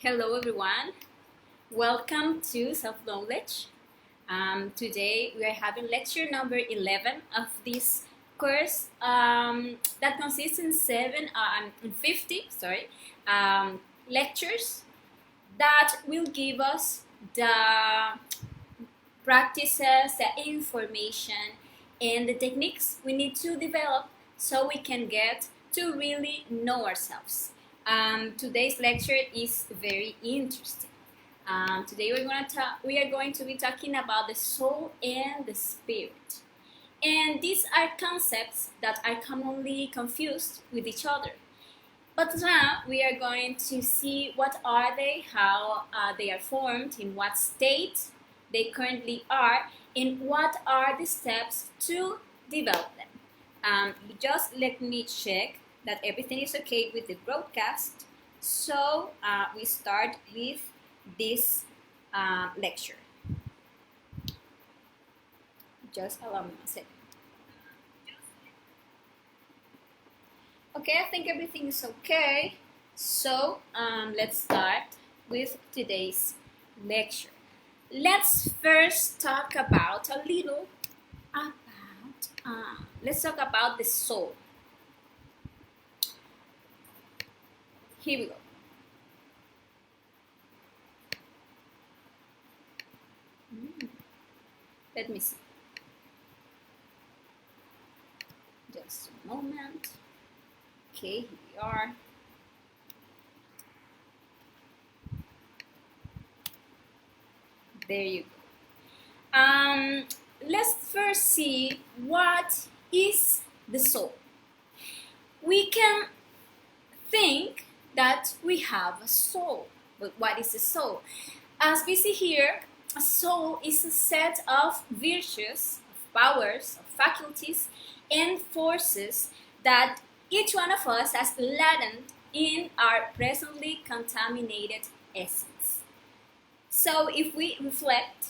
Hello everyone, welcome to Self-Knowledge. Today we are having lecture number 11 of this course that consists in 50 lectures that will give us the practices, the information, and the techniques we need to develop so we can get to really know ourselves. Today's lecture is very interesting. Today we are going to be talking about the soul and the spirit. And these are concepts that are commonly confused with each other. But now we are going to see what are they, how they are formed, in what state they currently are, and what are the steps to develop them. Just let me check that everything is okay with the broadcast. So we start with this lecture. Just allow me a second. Okay, I think everything is okay. So let's start with today's lecture. Let's first talk about let's talk about the soul. Here we go. Let me see. Just a moment. Okay, here we are. There you go. Let's first see what is the soul. We can think that we have a soul, but what is a soul? As we see here, a soul is a set of virtues, of powers, of faculties, and forces that each one of us has latent in our presently contaminated essence. So if we reflect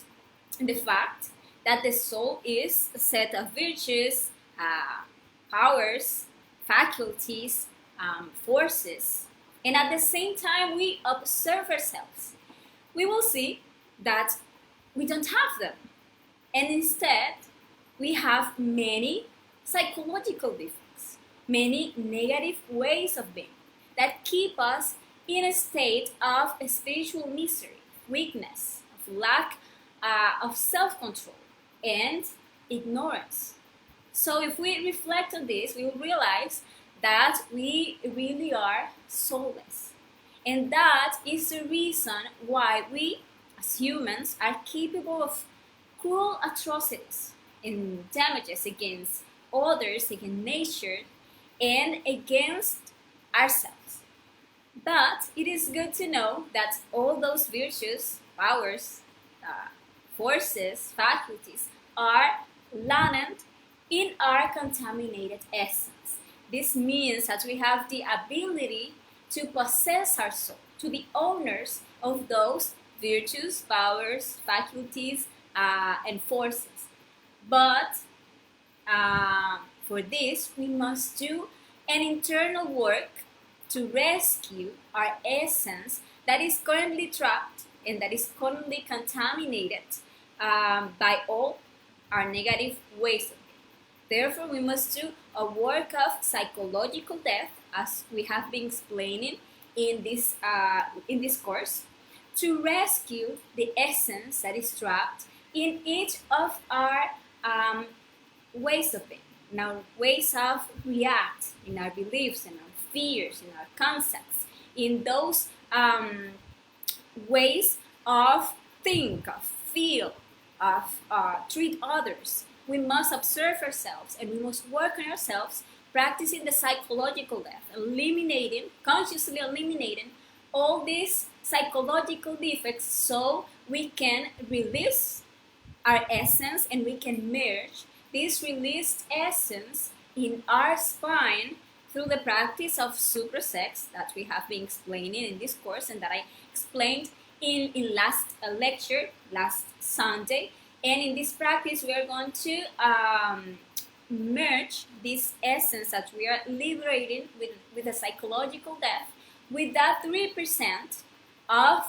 on the fact that the soul is a set of virtues, powers, faculties, forces, and at the same time we observe ourselves, we will see that we don't have them. And instead, we have many psychological defects, many negative ways of being that keep us in a state of spiritual misery, weakness, of lack of self-control, and ignorance. So if we reflect on this, we will realize that we really are soulless. And that is the reason why we, as humans, are capable of cruel atrocities and damages against others, against nature, and against ourselves. But it is good to know that all those virtues, powers, forces, faculties are latent in our contaminated essence. This means that we have the ability to possess our soul, to be owners of those virtues, powers, faculties, and forces. But for this, we must do an internal work to rescue our essence that is currently trapped and that is currently contaminated by all our negative ways of being. Therefore, we must do a work of psychological death, as we have been explaining in this course, to rescue the essence that is trapped in each of our ways of being, in our ways of react, in our beliefs, in our fears, in our concepts, in those ways of think, of feel, of treat others. We must observe ourselves and we must work on ourselves, practicing the psychological death, consciously eliminating all these psychological defects so we can release our essence and we can merge this released essence in our spine through the practice of suprasex that we have been explaining in this course and that I explained in last lecture, last Sunday. And in this practice, we are going to merge this essence that we are liberating with a psychological death with that 3% of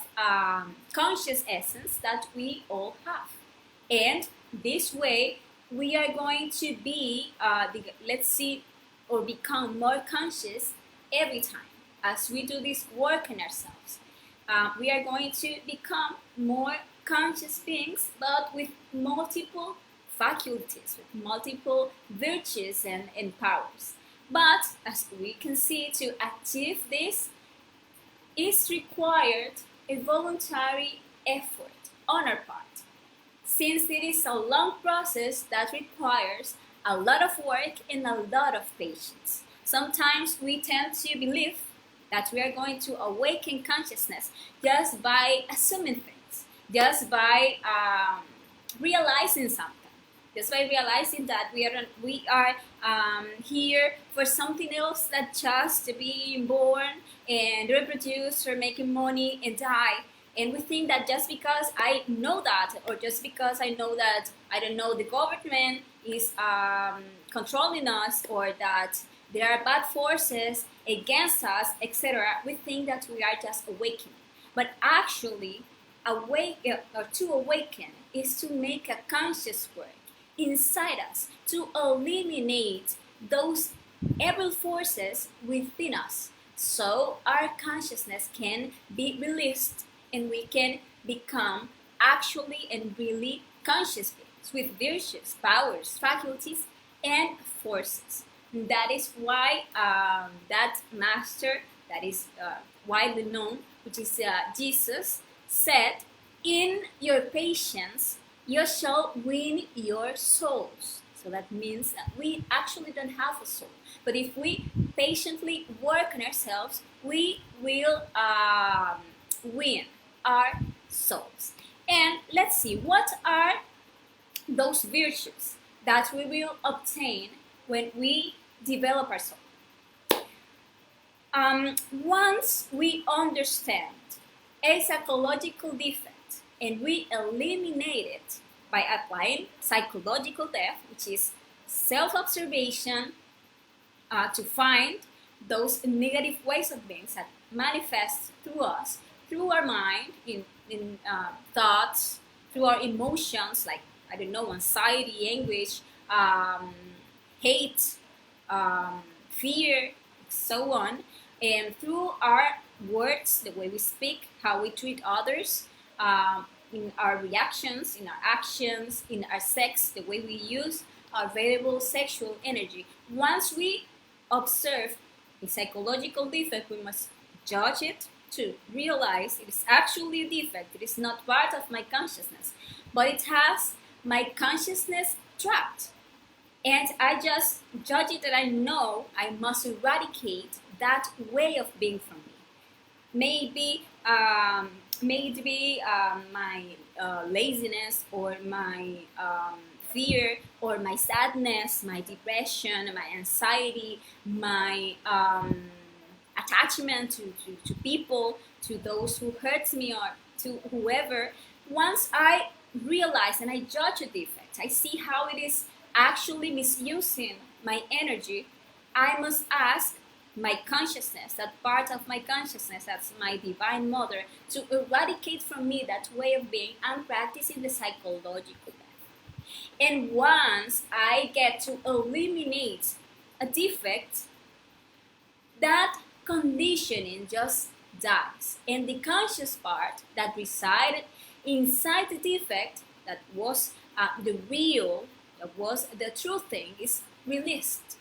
conscious essence that we all have. And this way, we are going to be, let's see, or become more conscious every time as we do this work on ourselves. We are going to become more conscious beings, but with multiple faculties, with multiple virtues and powers. But as we can see, to achieve this is required a voluntary effort on our part, since it is a long process that requires a lot of work and a lot of patience. Sometimes we tend to believe that we are going to awaken consciousness just by assuming things, just by realizing something, just by realizing that we are here for something else than just being born and reproduce or making money and die. And we think that just because I know that, or just because I know that, I don't know, the government is controlling us, or that there are bad forces against us, etc., we think that we are just awakening. But actually, to awaken is to make a conscious work inside us, to eliminate those evil forces within us, so our consciousness can be released and we can become actually and really conscious beings with virtues, powers, faculties, and forces. And that is why that master that is widely known, which is Jesus, said, "In your patience, you shall win your souls." So that means that we actually don't have a soul. But if we patiently work on ourselves, we will win our souls. And let's see, what are those virtues that we will obtain when we develop our soul? Once we understand a psychological defect and we eliminate it by applying psychological depth, which is self-observation, to find those negative ways of being that manifest through us, through our mind, in thoughts, through our emotions, like, I don't know, anxiety, anguish, hate, fear, so on, and through our words, the way we speak, how we treat others, in our reactions, in our actions, in our sex, the way we use our variable sexual energy. Once we observe a psychological defect, we must judge it to realize it is actually a defect. It is not part of my consciousness, but it has my consciousness trapped. And I just judge it that I know I must eradicate that way of being from me. Maybe my laziness, or my fear, or my sadness, my depression, my anxiety, my attachment to people, to those who hurt me, or to whoever. Once I realize and I judge a defect, I see how it is actually misusing my energy, I must ask my consciousness, that part of my consciousness, that's my divine mother, to eradicate from me that way of being and practicing the psychological path. And once I get to eliminate a defect, that conditioning just dies. And the conscious part that resided inside the defect, that was the real, that was the true thing, is released.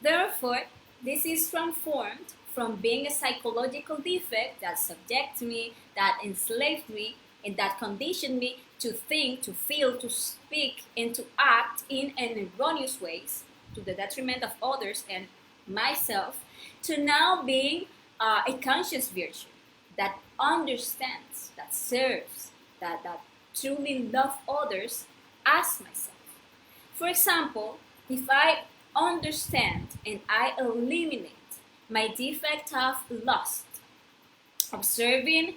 Therefore, this is transformed from being a psychological defect that subjected me, that enslaved me, and that conditioned me to think, to feel, to speak, and to act in an erroneous ways to the detriment of others and myself, to now being a conscious virtue that understands, that serves, that truly loves others as myself. For example, if I understand and I eliminate my defect of lust, observing,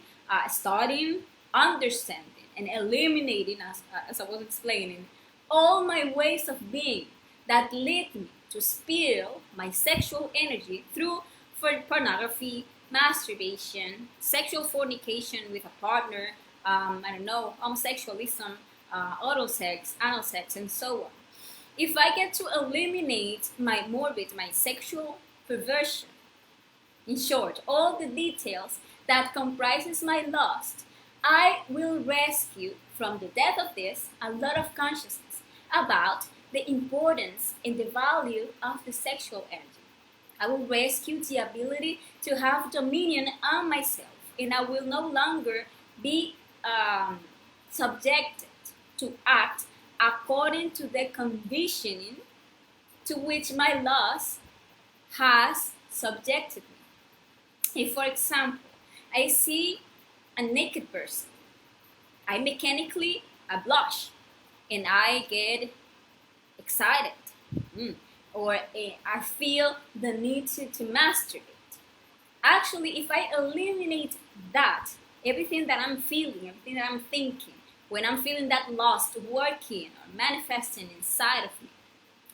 studying, understanding, and eliminating, as I was explaining, all my ways of being that lead me to spill my sexual energy through pornography, masturbation, sexual fornication with a partner, homosexualism, oral sex, anal sex, and so on. If I get to eliminate my sexual perversion, in short, all the details that comprises my lust, I will rescue from the depth of this a lot of consciousness about the importance and the value of the sexual energy. I will rescue the ability to have dominion on myself, and I will no longer be subjected to act according to the conditioning to which my lust has subjected me. If, for example, I see a naked person, I mechanically blush and I get excited, or I feel the need to masturbate. Actually, if I eliminate that, everything that I'm feeling, everything that I'm thinking, when I'm feeling that lust working or manifesting inside of me,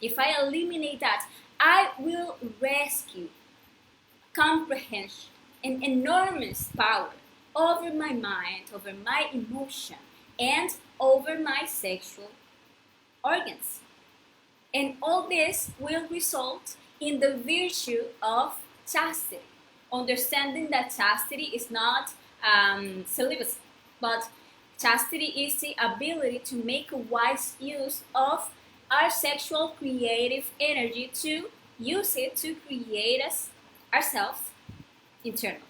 if I eliminate that, I will rescue comprehension and enormous power over my mind, over my emotion, and over my sexual organs. And all this will result in the virtue of chastity, understanding that chastity is not celibacy, but chastity is the ability to make a wise use of our sexual creative energy, to use it to create ourselves internally.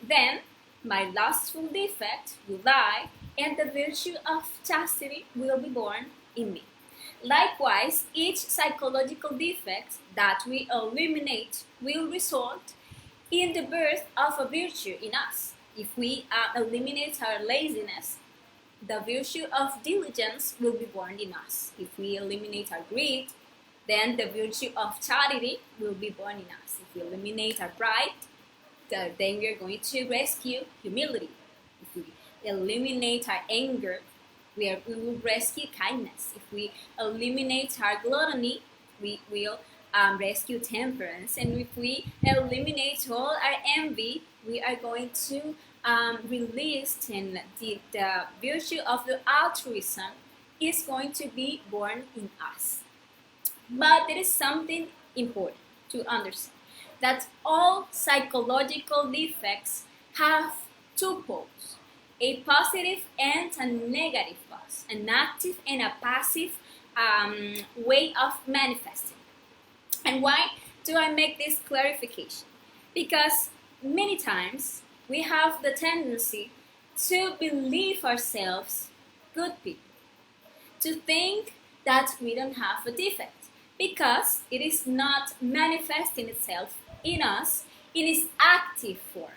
Then my lustful defect will die, and the virtue of chastity will be born in me. Likewise, each psychological defect that we eliminate will result in the birth of a virtue in us. If we eliminate our laziness, the virtue of diligence will be born in us. If we eliminate our greed, then the virtue of charity will be born in us. If we eliminate our pride, then we are going to rescue humility. If we eliminate our anger, we will rescue kindness. If we eliminate our gluttony, we will rescue temperance. And if we eliminate all our envy, we are going to release the virtue of the altruism is going to be born in us. But there is something important to understand, that all psychological defects have two poles, a positive and a negative pulse, an active and a passive way of manifesting. And why do I make this clarification? Because many times we have the tendency to believe ourselves good people, to think that we don't have a defect, because it is not manifesting itself in us in its active form.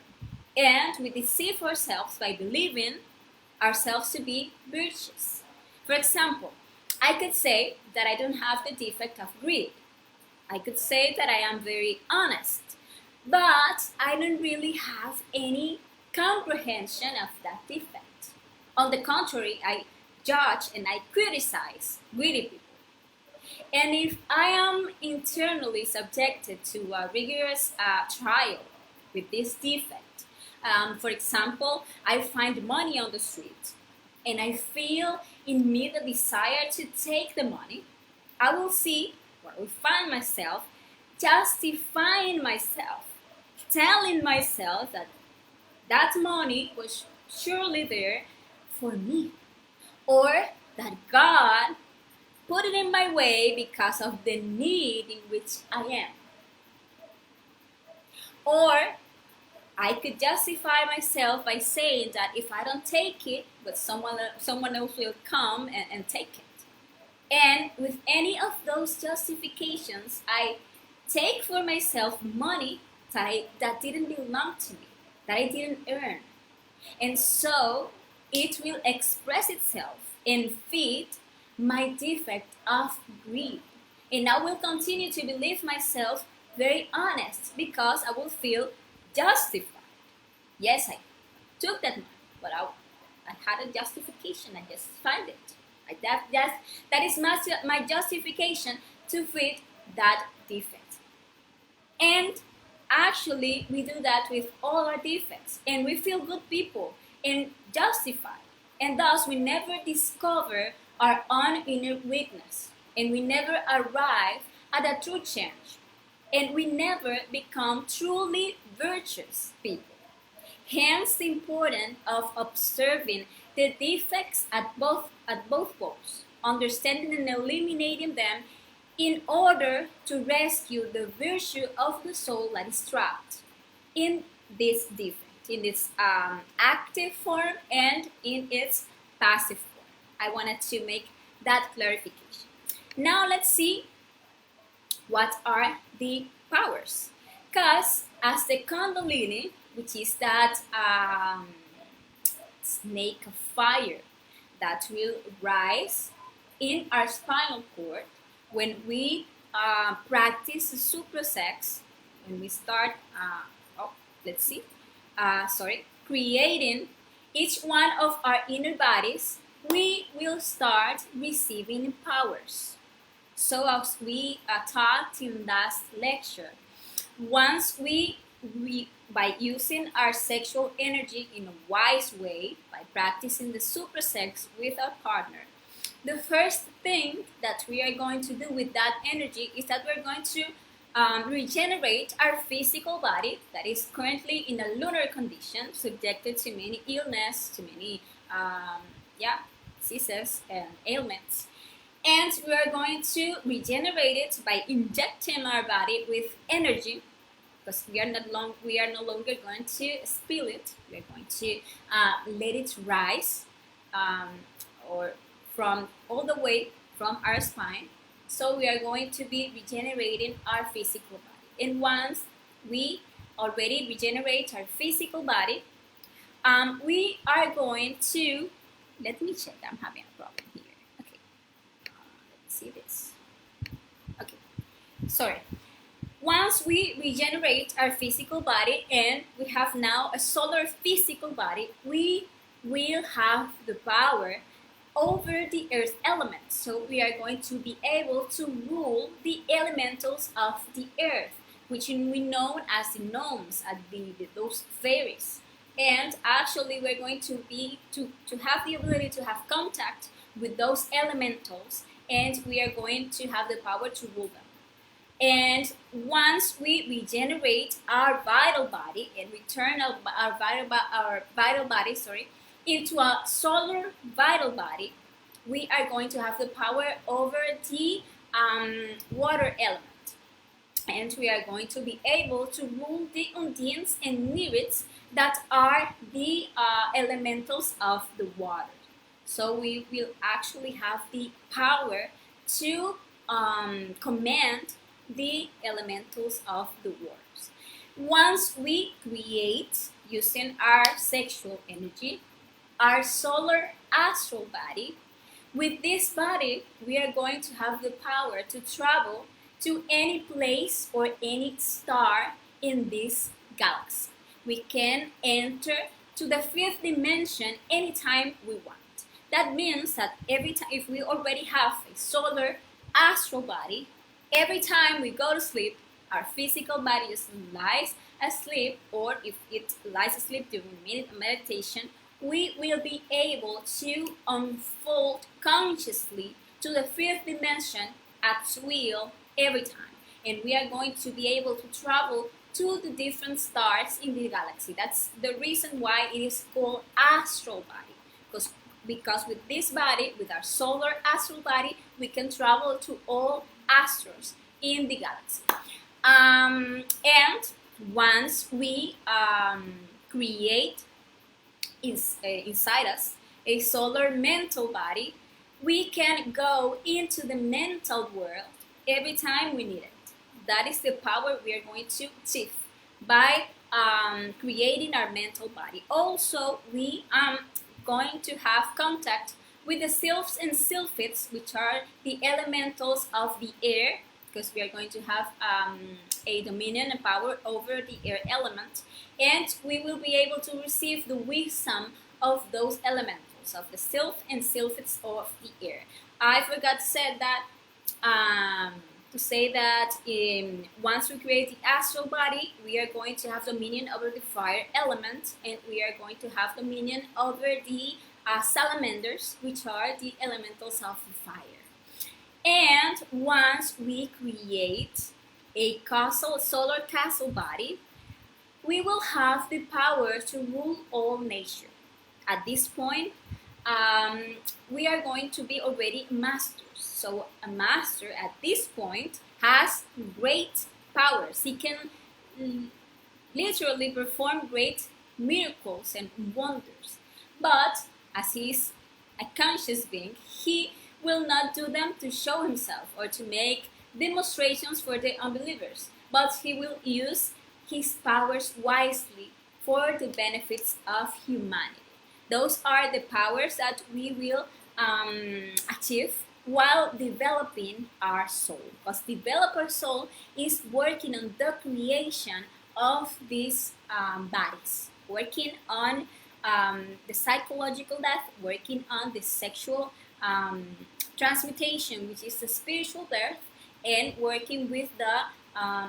And we deceive ourselves by believing ourselves to be virtuous. For example, I could say that I don't have the defect of greed. I could say that I am very honest, but I don't really have any comprehension of that defect. On the contrary, I judge and I criticize greedy people. And if I am internally subjected to a rigorous trial with this defect, for example, I find money on the street and I feel in me the desire to take the money, I will find myself justifying myself, telling myself that that money was surely there for me, or that God put it in my way because of the need in which I am. Or I could justify myself by saying that if I don't take it, but someone else will come and take it. And with any of those justifications, I take for myself money that didn't belong to me, that I didn't earn. And so it will express itself and feed my defect of greed. And I will continue to believe myself very honest because I will feel justified. Yes, I took that money, but I had a justification. I just found it. That is my justification to fit that defect. And actually we do that with all our defects, and we feel good people and justified, and thus we never discover our own inner weakness, and we never arrive at a true change, and we never become truly virtuous people. Hence the importance of observing the defects at both poles, understanding and eliminating them in order to rescue the virtue of the soul that is trapped in this defect, in its active form and in its passive form. I wanted to make that clarification. Now let's see what are the powers. Because as the Kundalini, which is that snake of fire that will rise in our spinal cord when we practice suprasex, when we start, creating each one of our inner bodies, we will start receiving powers. So as we talked in last lecture, once we by using our sexual energy in a wise way, by practicing the suprasex with our partner, the first thing that we are going to do with that energy is that we're going to regenerate our physical body that is currently in a lunar condition, subjected to many illness, to many diseases and ailments. And we are going to regenerate it by injecting our body with energy, because we are no longer going to spill it. We are going to let it rise, or from all the way from our spine. So we are going to be regenerating our physical body. And once we already regenerate our physical body, we are going to, let me check, I'm having a problem here. Okay, let's see this. Okay, sorry. Once we regenerate our physical body and we have now a solar physical body, we will have the power over the earth elements. So we are going to be able to rule the elementals of the earth, which we know as the gnomes, as those fairies. And actually we're going to be to have the ability to have contact with those elementals, and we are going to have the power to rule them. And once we regenerate our vital body and return our vital body into a solar vital body, we are going to have the power over the water element. And we are going to be able to rule the undines and nirits that are the elementals of the water. So we will actually have the power to command the elementals of the waters. Once we create, using our sexual energy, our solar astral body, with this body we are going to have the power to travel to any place or any star in this galaxy. We can enter to the fifth dimension anytime we want. That means that every time, if we already have a solar astral body, every time we go to sleep, our physical body just lies asleep, or if it lies asleep during meditation, we will be able to unfold consciously to the fifth dimension at will every time. And we are going to be able to travel to the different stars in the galaxy. That's the reason why it is called astral body. Because with this body, with our solar astral body, we can travel to all astros in the galaxy. And once we create inside us a solar mental body, we can go into the mental world every time we need it. That is the power we are going to achieve by creating our mental body. Also, we are going to have contact with the sylphs and sylphids, which are the elementals of the air, because we are going to have a dominion and power over the air element, and we will be able to receive the wisdom of those elementals, of the sylph and sylphids of the air. I forgot to say that to say that once we create the astral body, we are going to have dominion over the fire element, and we are going to have dominion over the salamanders, which are the elementals of the fire. And once we create a solar castle body, we will have the power to rule all nature. At this point, we are going to be already masters. So a master at this point has great powers. He can literally perform great miracles and wonders. But as he is a conscious being, he will not do them to show himself or to make demonstrations for the unbelievers, but he will use his powers wisely for the benefits of humanity. Those are the powers that we will achieve while developing our soul. Because develop our soul is working on the creation of these bodies, working on the psychological death, working on the sexual transmutation, which is the spiritual birth, and working with the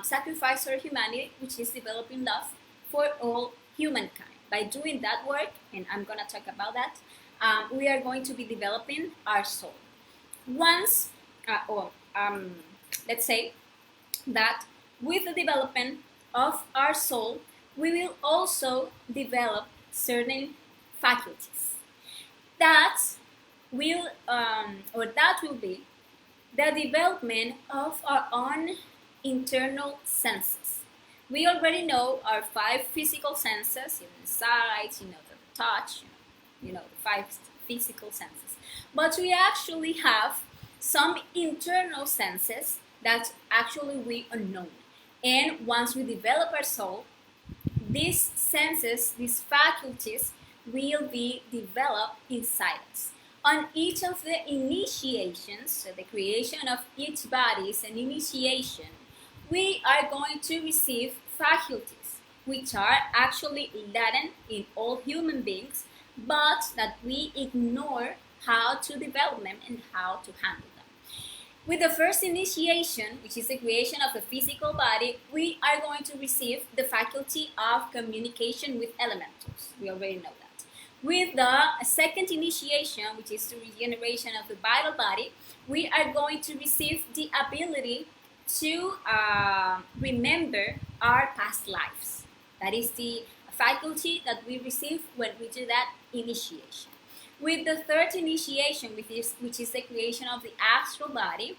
sacrifice of humanity, which is developing love for all humankind. By doing that work, and I'm going to talk about that, we are going to be developing our soul. Once, let's say that with the development of our soul, we will also develop certain faculties that will be the development of our own internal senses. We already know our 5 physical senses, the sight, the touch, the 5 physical senses. But we actually have some internal senses that actually we unknown. And once we develop our soul, these senses, these faculties, will be developed inside us. On each of the initiations, so the creation of each body is an initiation, we are going to receive faculties, which are actually latent in all human beings, but that we ignore how to develop them and how to handle them. With the first initiation, which is the creation of the physical body, we are going to receive the faculty of communication with elementals. We already know that. With the second initiation, which is the regeneration of the vital body, we are going to receive the ability to remember our past lives. That is the faculty that we receive when we do that initiation. With the third initiation, which is the creation of the astral body,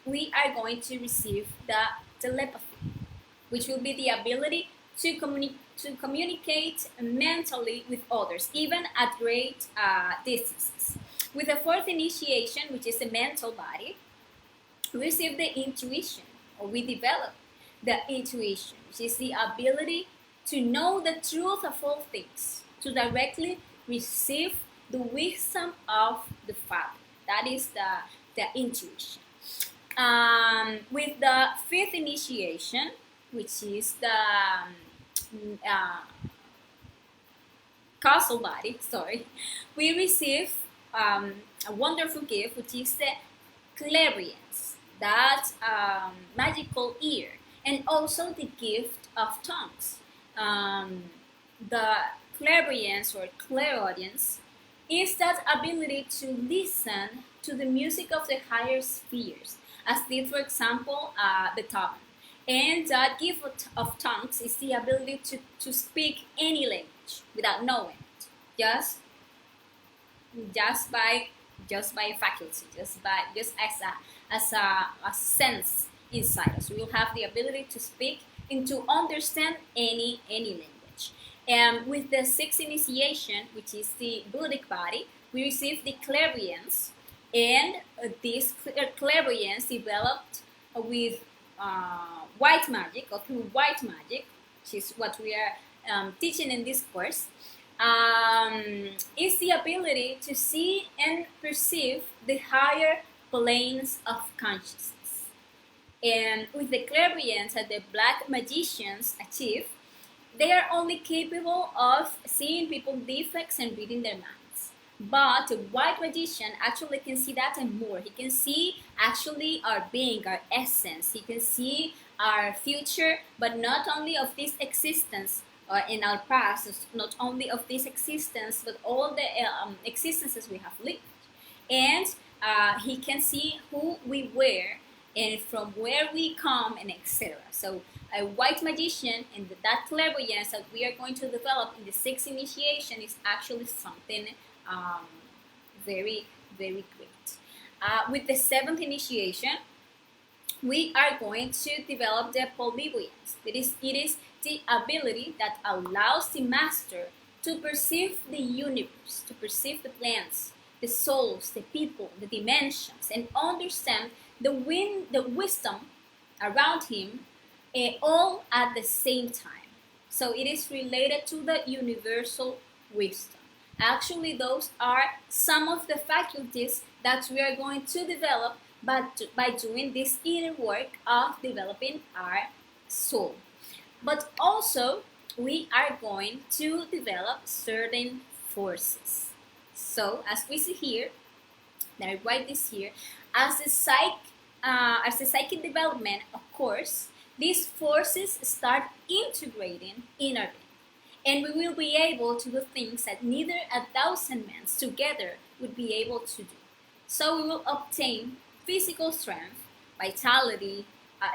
we are going to receive the telepathy, which will be the ability to communicate mentally with others, even at great distances. With the fourth initiation, which is the mental body, we receive the intuition, or we develop the intuition, which is the ability to know the truth of all things, to directly receive the wisdom of the Father. That is the intuition. With the fifth initiation, which is the causal body, we receive a wonderful gift, which is the clairvoyance, that magical ear, and also the gift of tongues. The clairvoyance or clairaudience is that ability to listen to the music of the higher spheres, as did, for example, Beethoven. And that gift of tongues is the ability to speak any language without knowing it, just by faculty, just as a sense inside us. We will have the ability to speak and to understand any language. And with the sixth initiation, which is the Buddhic body, we receive the clairvoyance, and this clairvoyance developed with white magic, or through white magic, which is what we are teaching in this course, is the ability to see and perceive the higher planes of consciousness. And with the clairvoyance that the black magicians achieve, they are only capable of seeing people's defects and reading their minds. But a white magician actually can see that and more. He can see actually our being, our essence. He can see our future, but not only of this existence in our past, not only of this existence, but all the existences we have lived. And he can see who we were and from where we come and etc. So a white magician and that clairvoyance that we are going to develop in the sixth initiation is actually something um, very, very great. With the seventh initiation, we are going to develop the polyvoyance. It is the ability that allows the master to perceive the universe, to perceive the plants, the souls, the people, the dimensions, and understand the wisdom around him, all at the same time. So it is related to the universal wisdom. Actually, those are some of the faculties that we are going to develop by doing this inner work of developing our soul. But also, we are going to develop certain forces. So, as we see here, that I write this here, as the psychic development, of course, these forces start integrating in our being. And we will be able to do things that neither 1,000 men together would be able to do. So we will obtain physical strength, vitality,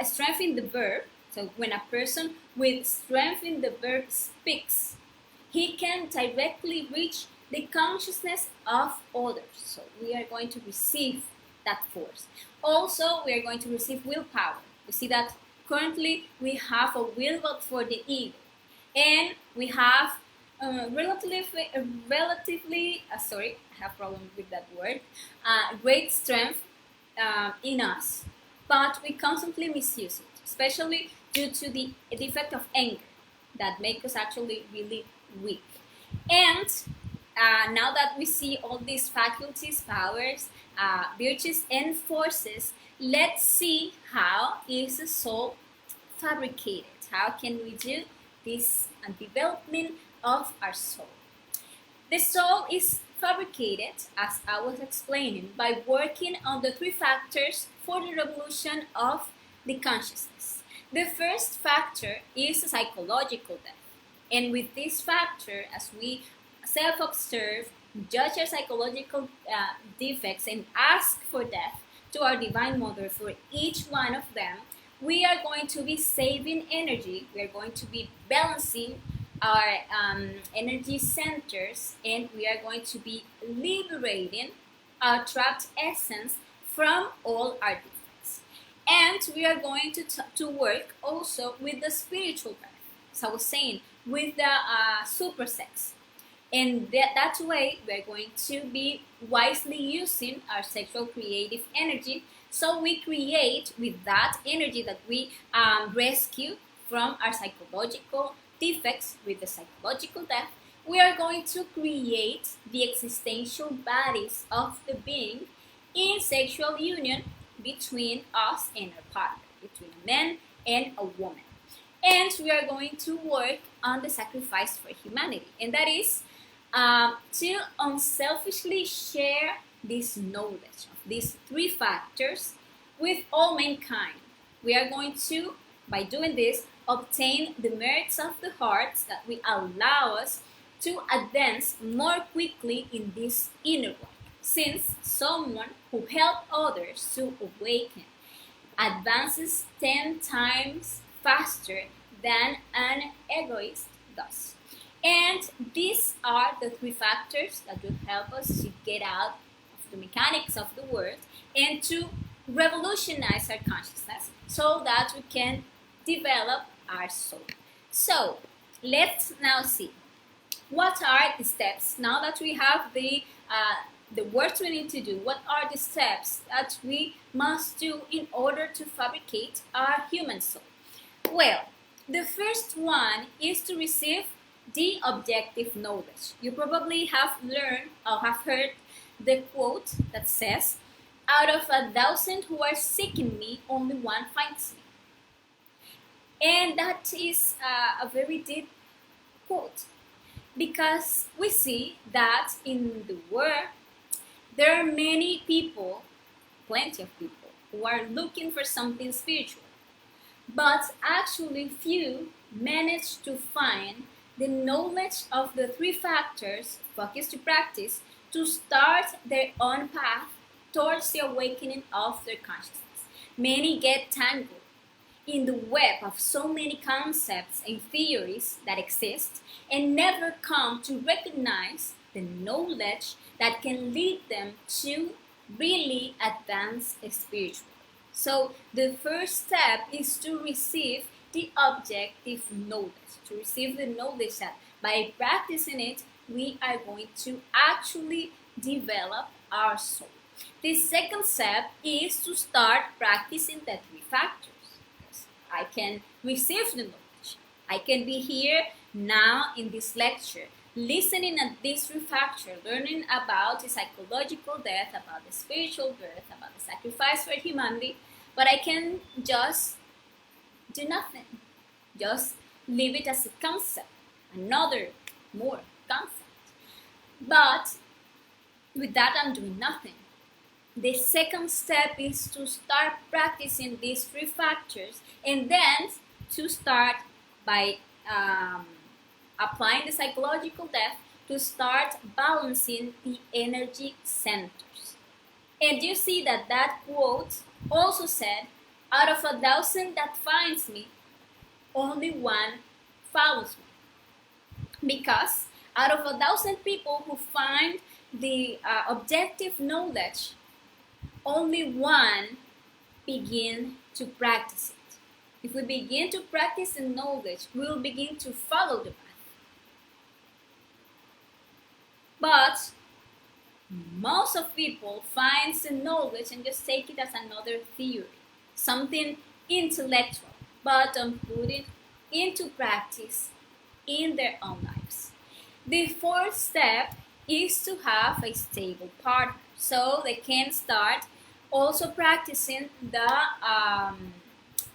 strength in the verb. So when a person with strength in the verb speaks, he can directly reach the consciousness of others. So we are going to receive that force. Also, we are going to receive willpower. You see that currently we have a will but for the ego. And we have relatively, sorry, I have problem with that word, great strength in us, but we constantly misuse it, especially due to the effect of anger that makes us actually really weak. And now that we see all these faculties, powers, virtues, and forces, let's see how is the soul fabricated. How can we do this development of our soul? The soul is fabricated, as I was explaining, by working on the three factors for the revolution of the consciousness. The first factor is psychological death. And with this factor, as we self-observe, judge our psychological defects, and ask for death to our Divine Mother for each one of them, we are going to be saving energy, we are going to be balancing our energy centers, and we are going to be liberating our trapped essence from all our defects. And we are going to work also with the spiritual path, as I was saying, with the super sex. And that way, we are going to be wisely using our sexual creative energy. So we create with that energy that we rescue from our psychological defects, with the psychological death, we are going to create the existential bodies of the being in sexual union between us and our partner, between a man and a woman. And we are going to work on the sacrifice for humanity, and that is to unselfishly share this knowledge of these three factors with all mankind. We are going to, by doing this, obtain the merits of the hearts that will allow us to advance more quickly in this inner work, since someone who helps others to awaken advances 10 times faster than an egoist does. And these are the three factors that will help us to get out of the mechanics of the world and to revolutionize our consciousness so that we can develop our soul. So let's now see what are the steps. Now that we have the work we need to do, what are the steps that we must do in order to fabricate our human soul? Well, the first one is to receive the objective knowledge. You probably have learned or have heard the quote that says, "Out of 1,000 who are seeking me, only one finds me." And that is a very deep quote. because we see that in the world there are many people, plenty of people, who are looking for something spiritual, but actually few manage to find the knowledge of the three factors, focus to practice, to start their own path towards the awakening of their consciousness. Many get tangled in the web of so many concepts and theories that exist and never come to recognize the knowledge that can lead them to really advance spiritually. So the first step is to receive the objective knowledge, to receive the knowledge that by practicing it, we are going to actually develop our soul. The second step is to start practicing the three factors. I can receive the knowledge. I can be here now in this lecture, listening at this three factors, learning about the psychological death, about the spiritual birth, about the sacrifice for humanity, but I can just do nothing. Just leave it as a concept, another more concept. But with that, I'm doing nothing. The second step is to start practicing these three factors, and then to start by applying the psychological depth to start balancing the energy centers. And you see that that quote also said, out of 1,000 that finds me, only one follows me. Because out of 1,000 people who find the objective knowledge, only one begin to practice it. If we begin to practice the knowledge, we will begin to follow the path. But most of people find the knowledge and just take it as another theory, something intellectual, but don't put it into practice in their own lives. The fourth step is to have a stable partner, so they can start also practicing the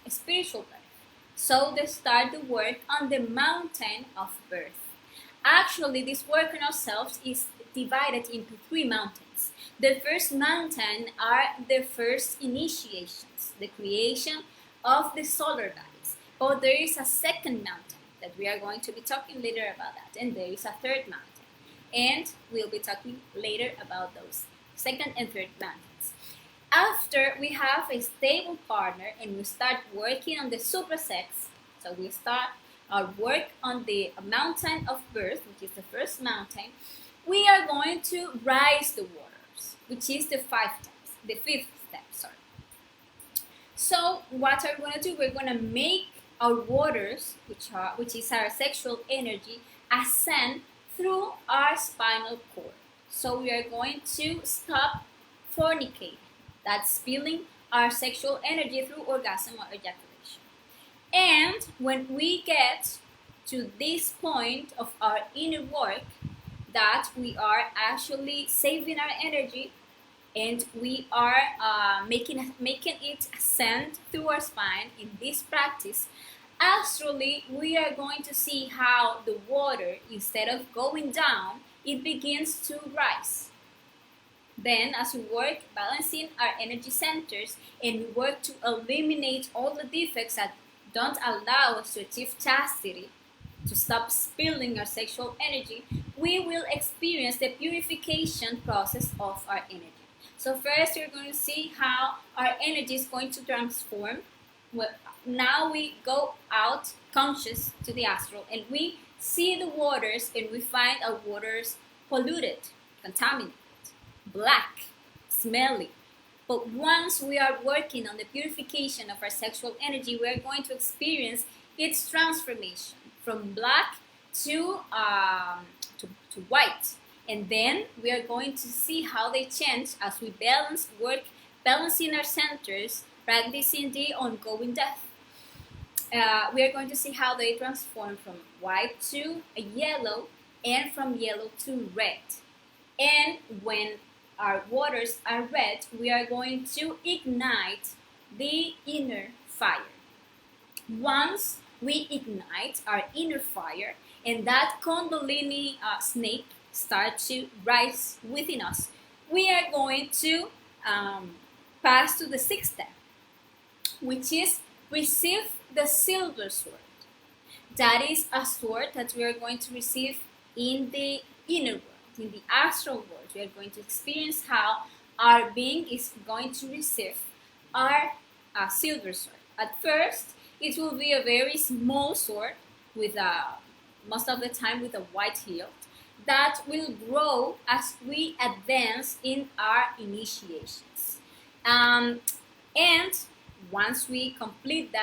spiritual life. So they start the work on the mountain of birth. Actually, this work on ourselves is divided into three mountains. The first mountain are the first initiations, the creation of the solar bodies. But there is a second mountain that we are going to be talking later about that, and there is a third mountain, and we'll be talking later about those second and third mountains. After we have a stable partner and we start working on the suprasex, so we start our work on the mountain of birth, which is the first mountain, we are going to rise the waters, which is the fifth step. So what are we going to do? We're going to make our waters, which is our sexual energy, ascend through our spinal cord. So we are going to stop fornicating, that's spilling our sexual energy through orgasm or ejaculation. And when we get to this point of our inner work, that we are actually saving our energy and we are making it ascend through our spine in this practice, astrally we are going to see how the water, instead of going down, it begins to rise. Then, as we work balancing our energy centers and we work to eliminate all the defects that don't allow us to achieve chastity, to stop spilling our sexual energy, we will experience the purification process of our energy. So first, you're going to see how our energy is going to transform. Well, now we go out conscious to the astral and we see the waters and we find our waters polluted, contaminated, black, smelly. But once we are working on the purification of our sexual energy, we are going to experience its transformation from black to white. And then we are going to see how they change as we balancing our centers, practicing the ongoing death. We are going to see how they transform from white to a yellow and from yellow to red. And when our waters are red, we are going to ignite the inner fire. Once we ignite our inner fire, and that Kundalini snake starts to rise within us, we are going to pass to the sixth step, which is receive the silver sword. That is a sword that we are going to receive in the inner world, in the astral world. We are going to experience how our being is going to receive our silver sword. At first, it will be a very small sword with most of the time with a white hilt that will grow as we advance in our initiations. And once we complete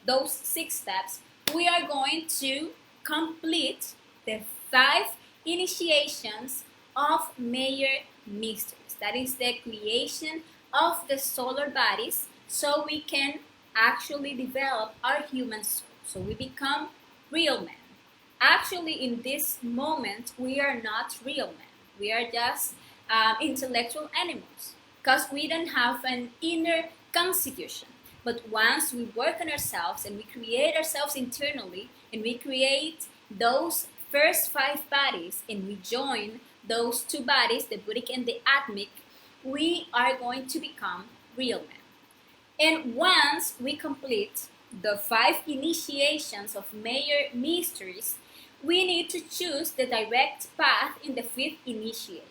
those 6 steps, we are going to complete the 5 initiations of major mysteries. That is the creation of the solar bodies, so we can actually develop our human soul. So we become real men. Actually, in this moment, we are not real men. We are just intellectual animals because we don't have an inner constitution. But once we work on ourselves and we create ourselves internally and we create those first 5 bodies and we join those 2 bodies, the Buddhic and the Atmic, we are going to become real men. And once we complete the 5 initiations of major mysteries, we need to choose the direct path in the 5th initiation.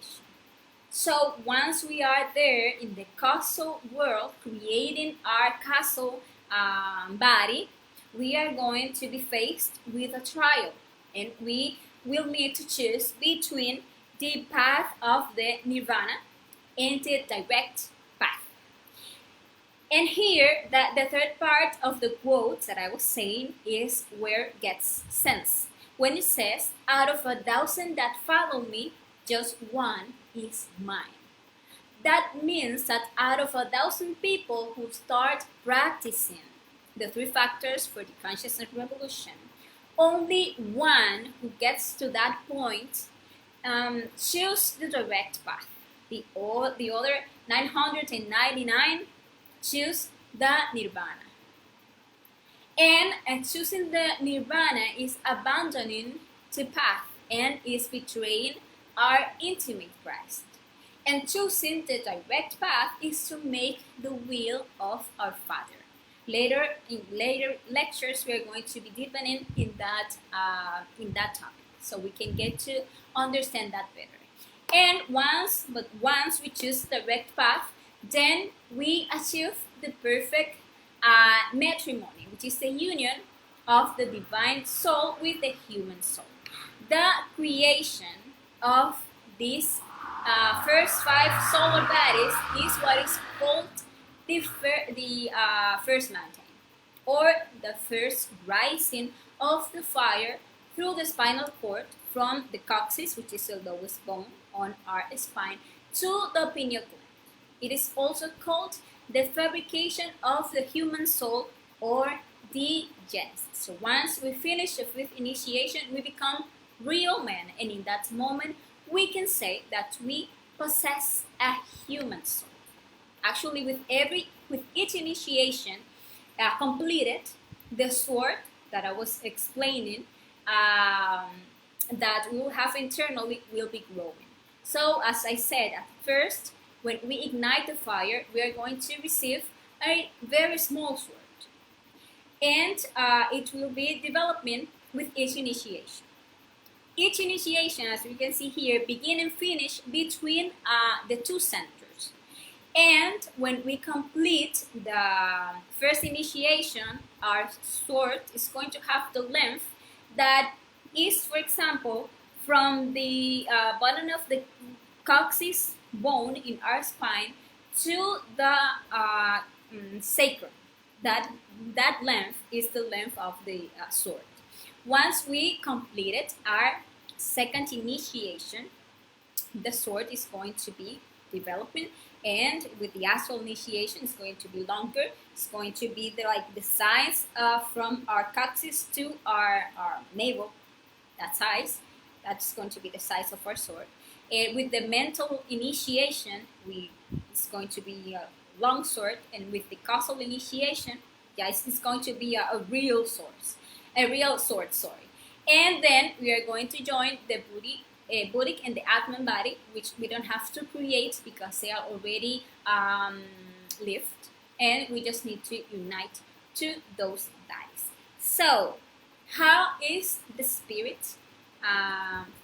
So once we are there in the causal world, creating our causal body, we are going to be faced with a trial. And we will need to choose between the path of the nirvana and the direct path. And here, the third part of the quote that I was saying is where it gets sense. When it says, out of 1,000 that follow me, just one is mine. That means that out of 1,000 people who start practicing the 3 factors for the consciousness revolution, only one who gets to that point choose the direct path. The other 999 choose the nirvana. And choosing the nirvana is abandoning the path and is betraying our intimate Christ. And choosing the direct path is to make the will of our Father. In later lectures, we are going to be deepening in that topic, so we can get to understand that better. And once we choose the direct path, then we achieve the perfect matrimony, which is the union of the divine soul with the human soul. The creation of these first 5 solar bodies is what is called the first mountain, or the first rising of the fire through the spinal cord from the coccyx, which is the lowest bone on our spine, to the pineal gland. It is also called the fabrication of the human soul, or the genesis. So once we finish the 5th initiation, we become real men, and in that moment we can say that we possess a human soul. Actually, with each initiation completed, the sword that I was explaining that we will have internally will be growing. So as I said, at first, when we ignite the fire, we are going to receive a very small sword, and it will be developing with each initiation. Each initiation, as we can see here, begin and finish between the 2 centers. And when we complete the first initiation, our sword is going to have the length that is, for example, from the bottom of the coccyx bone in our spine to the sacrum. That length is the length of the sword. Once we completed our 2nd initiation, the sword is going to be developing, and with the astral initiation, it's going to be longer. It's going to be the size from our coccyx to our navel. That size. That's going to be the size of our sword. And with the mental initiation, it's going to be a long sword, and with the causal initiation, it's going to be a real sword. And then we are going to join the buddhic and the Atman body, which we don't have to create because they are already lived, and we just need to unite to those bodies. So, how is the spirit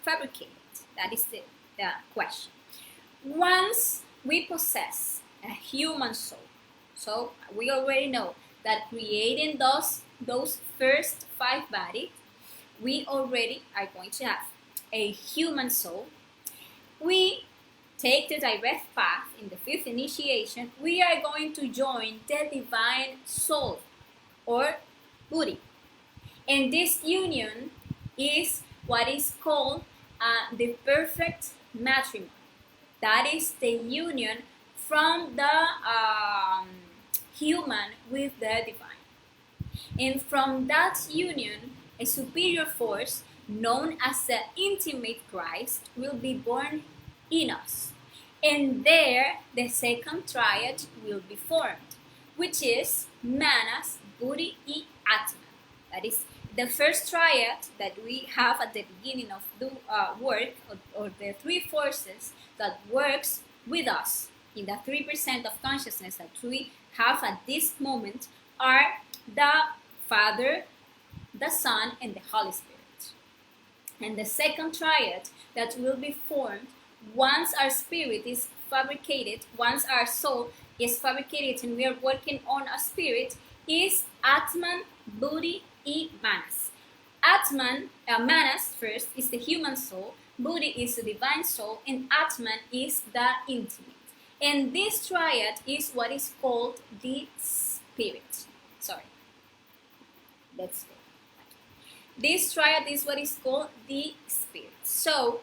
fabricated? That is the question. Once we possess a human soul, so we already know that creating those first 5 bodies, we already are going to have a human soul. We take the direct path in the 5th initiation. We are going to join the divine soul or Buddhi. And this union is what is called the perfect matrimony. That is the union from the human with the divine. And from that union, a superior force known as the intimate Christ will be born in us. And there, the second triad will be formed, which is Manas, Buddhi, and Atman. That is the first triad that we have at the beginning of the work, or the 3 forces that works with us in the 3% of consciousness that we have at this moment are the Father, the Son, and the Holy Spirit. And the second triad that will be formed once our spirit is fabricated, once our soul is fabricated and we are working on our spirit, is Atman, Buddhi, and Manas. Atman, Manas first is the human soul, Buddhi is the divine soul, and Atman is the intimate. And this triad is what is called the spirit. Sorry. Let's go. This triad is what is called the spirit. So,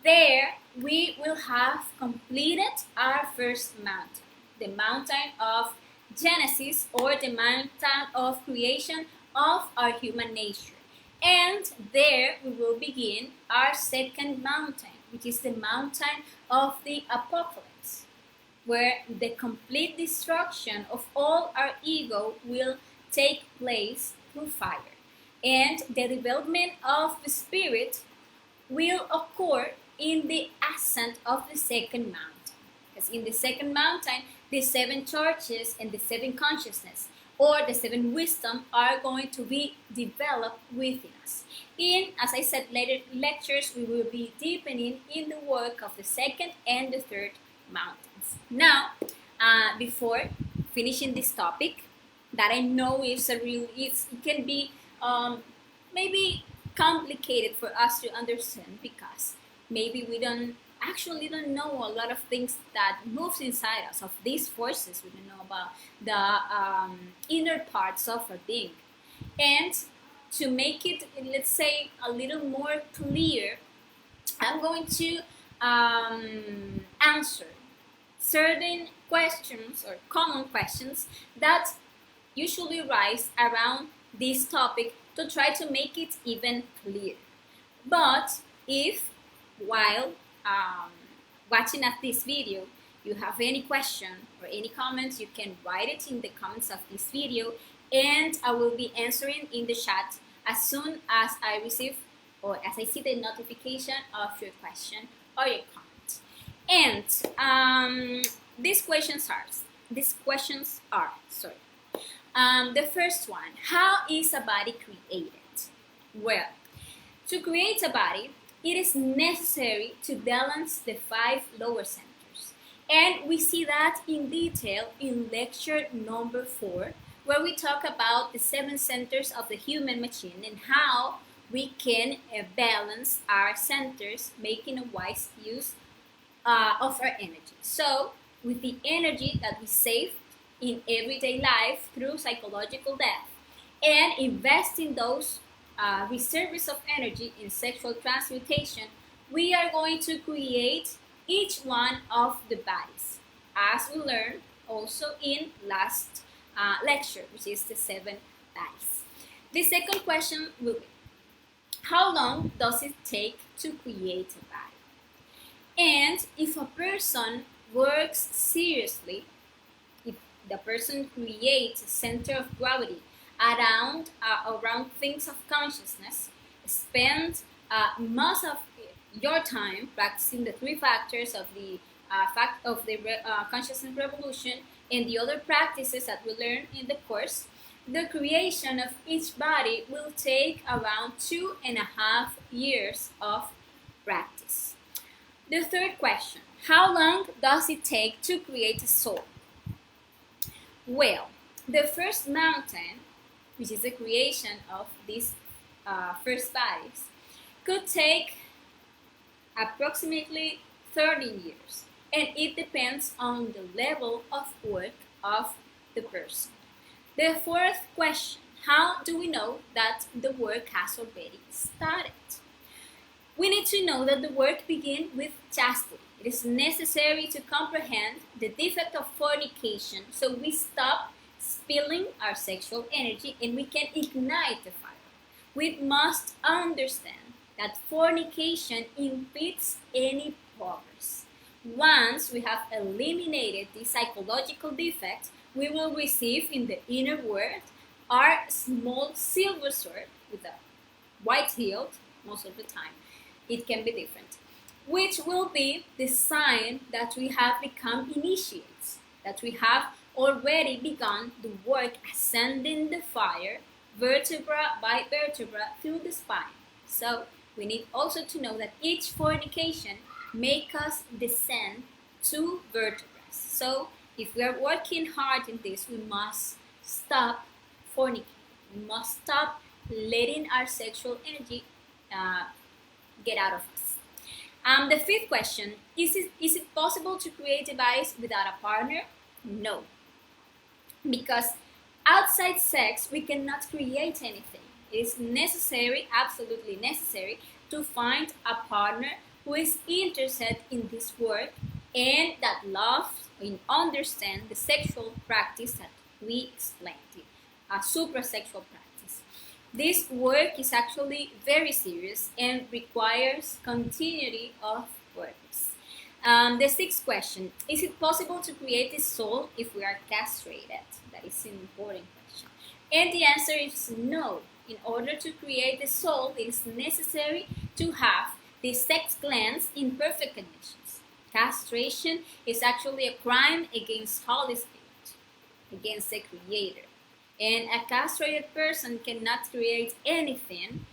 there we will have completed our first mountain. The mountain of Genesis, or the mountain of creation of our human nature. And there we will begin our second mountain, which is the mountain of the apocalypse, where the complete destruction of all our ego will take place through fire. And the development of the spirit will occur in the ascent of the second mountain. Because in the second mountain, the 7 churches and the 7 consciousness, or the 7 wisdom, are going to be developed within us. As I said, later lectures, we will be deepening in the work of the second and the third mountains. Now, before finishing this topic, that I know it can be maybe complicated for us to understand, because maybe we don't know a lot of things that moves inside us, of these forces. We don't know about the inner parts of our being. And to make it, let's say, a little more clear, I'm going to answer certain questions or common questions that usually rise around this topic, to try to make it even clearer. But if while watching at this video you have any question or any comments, you can write it in the comments of this video, and I will be answering in the chat as soon as I receive, or as I see the notification of your question or your comment. And these questions are the first one: how is a body created? Well, to create a body, it is necessary to balance the 5 lower centers. And we see that in detail in lecture number 4, where we talk about the 7 centers of the human machine and how we can balance our centers, making a wise use of our energy. So, with the energy that we save in everyday life through psychological death, and invest in those reserves of energy in sexual transmutation, we are going to create each one of the bodies, as we learned also in last lecture, which is the 7 bodies. The second question will be: how long does it take to create a body? And if a person works seriously, if the person creates a center of gravity around things of consciousness, spend most of your time practicing the three factors of the consciousness revolution and the other practices that we learn in the course, the creation of each body will take around 2.5 years of practice. The third question: how long does it take to create a soul? Well, the first mountain, which is the creation of these first bodies, could take approximately 13 years, and it depends on the level of work of the person. The fourth question: how do we know that the work has already started? We need to know that the work begins with chastity. It is necessary to comprehend the defect of fornication so we stop spilling our sexual energy and we can ignite the fire. We must understand that fornication impedes any progress. Once we have eliminated the psychological defects, we will receive in the inner world our small silver sword with a white hilt most of the time. It can be different, which will be the sign that we have become initiates, that we have already begun the work ascending the fire vertebra by vertebra through the spine. So we need also to know that each fornication makes us descend 2 vertebrae. So if we are working hard in this, we must stop fornicating. We must stop letting our sexual energy get out of us. The fifth question: is it possible to create a device without a partner? No. Because outside sex, we cannot create anything. It is necessary, absolutely necessary, to find a partner who is interested in this work and that loves and understands the sexual practice that we explained, a suprasexual practice. This work is actually very serious and requires continuity of works. The sixth question: is it possible to create a soul if we are castrated? That is an important question. And the answer is no. In order to create a soul, it is necessary to have the sex glands in perfect conditions. Castration is actually a crime against Holy Spirit, against the Creator. And a castrated person cannot create anything.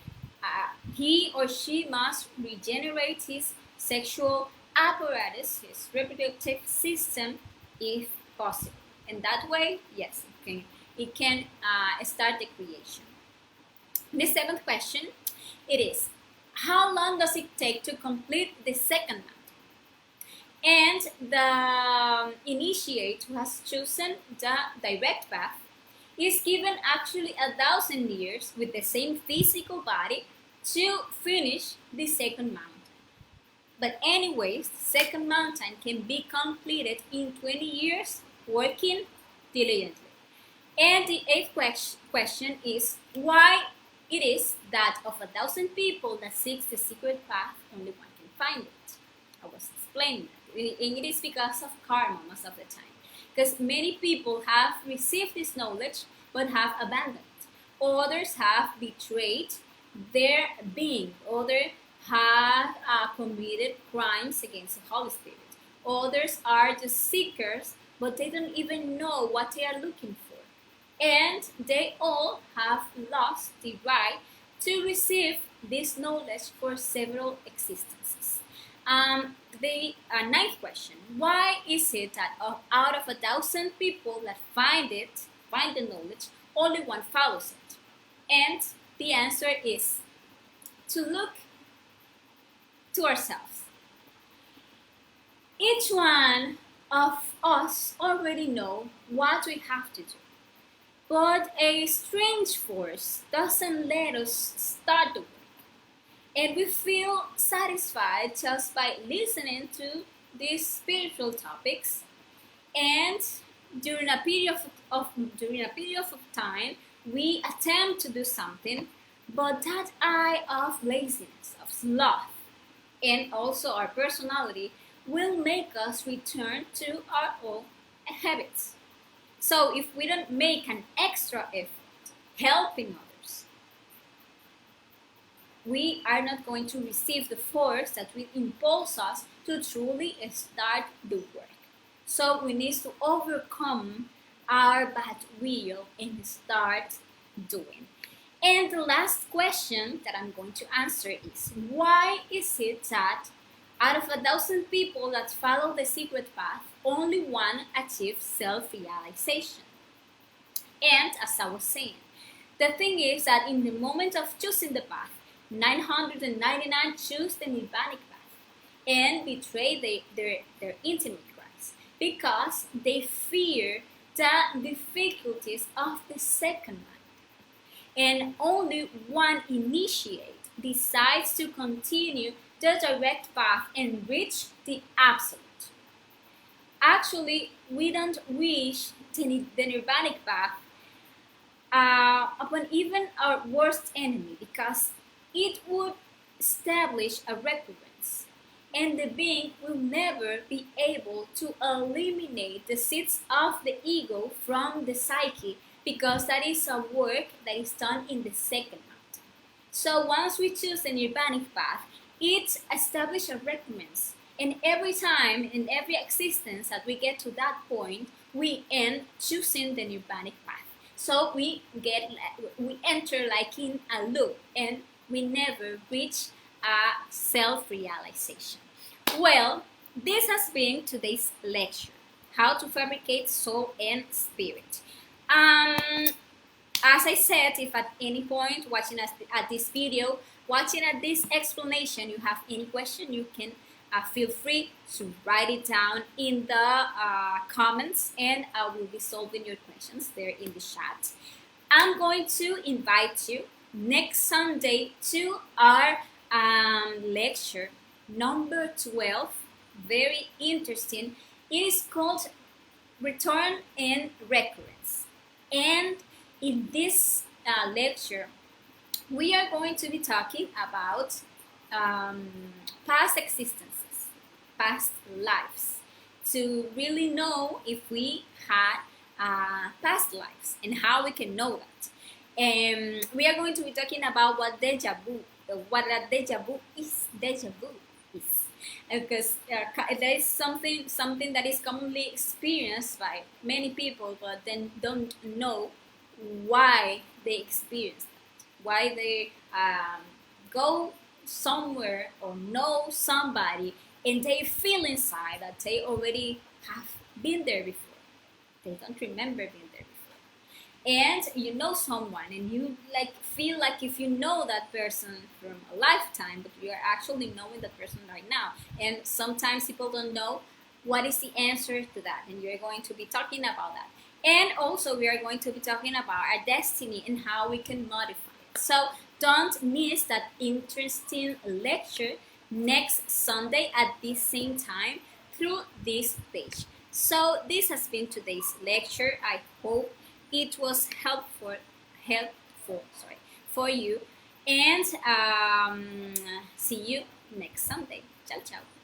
He or she must regenerate his sexual apparatus, his reproductive system, if possible. And that way, yes, it can start the creation. The seventh question, it is: how long does it take to complete the second mountain? And the initiate who has chosen the direct path is given actually 1,000 years with the same physical body to finish the second mountain. But anyways, the second mountain can be completed in 20 years working diligently. And the eighth question is why it is that of 1,000 people that seeks the secret path, only one can find it. I was explaining that. And it is because of karma most of the time. Because many people have received this knowledge but have abandoned it. Others have betrayed their being. Others have committed crimes against the Holy Spirit. Others are just seekers, but they don't even know what they are looking for. And they all have lost the right to receive this knowledge for several existences. The ninth question: why is it that out of 1,000 people that find the knowledge, only one follows it? And the answer is to look to ourselves. Each one of us already know what we have to do, but a strange force doesn't let us start the work. And we feel satisfied just by listening to these spiritual topics. And during a period of time, we attempt to do something, but that eye of laziness, of sloth, and also our personality will make us return to our old habits. So if we don't make an extra effort helping others, we are not going to receive the force that will impulse us to truly start the work. So we need to overcome our bad will and start doing. And the last question that I'm going to answer is, why is it that out of 1,000 people that follow the secret path, only one achieves self-realization? And as I was saying, the thing is that in the moment of choosing the path, 999 choose the Nibbanic path and betray their intimate Christ because they fear the difficulties of the second one. And only one initiate decides to continue the direct path and reach the absolute. Actually, we don't wish the Nibbanic path upon even our worst enemy because it would establish a recurrence, and the being will never be able to eliminate the seeds of the ego from the psyche because that is a work that is done in the second mountain. So once we choose the Nibbanic path, it establishes a recurrence, and every time in every existence that we get to that point, we end choosing the Nibbanic path. So we enter like in a loop, and we never reach a self-realization. Well, this has been today's lecture, how to fabricate soul and spirit. As I said, if at any point watching at this video, watching at this explanation, you have any question, you can feel free to write it down in the comments, and I will be solving your questions there in the chat. I'm going to invite you next Sunday to our lecture number 12. Very interesting. It is called Return and Recurrence. And in this lecture, we are going to be talking about past existences, past lives, to really know if we had past lives and how we can know that. And we are going to be talking about what a deja vu is. Because there is something that is commonly experienced by many people, but then don't know why they experience that, why they go somewhere or know somebody and they feel inside that they already have been there before. They don't remember being there before. And you know someone and you feel like if you know that person from a lifetime, but you are actually knowing that person right now. And sometimes people don't know what is the answer to that, and you're going to be talking about that. And also we are going to be talking about our destiny and how we can modify it. So don't miss that interesting lecture next Sunday at the same time through this page. So this has been today's lecture. I hope it was helpful for you, and see you next Sunday. Ciao, ciao.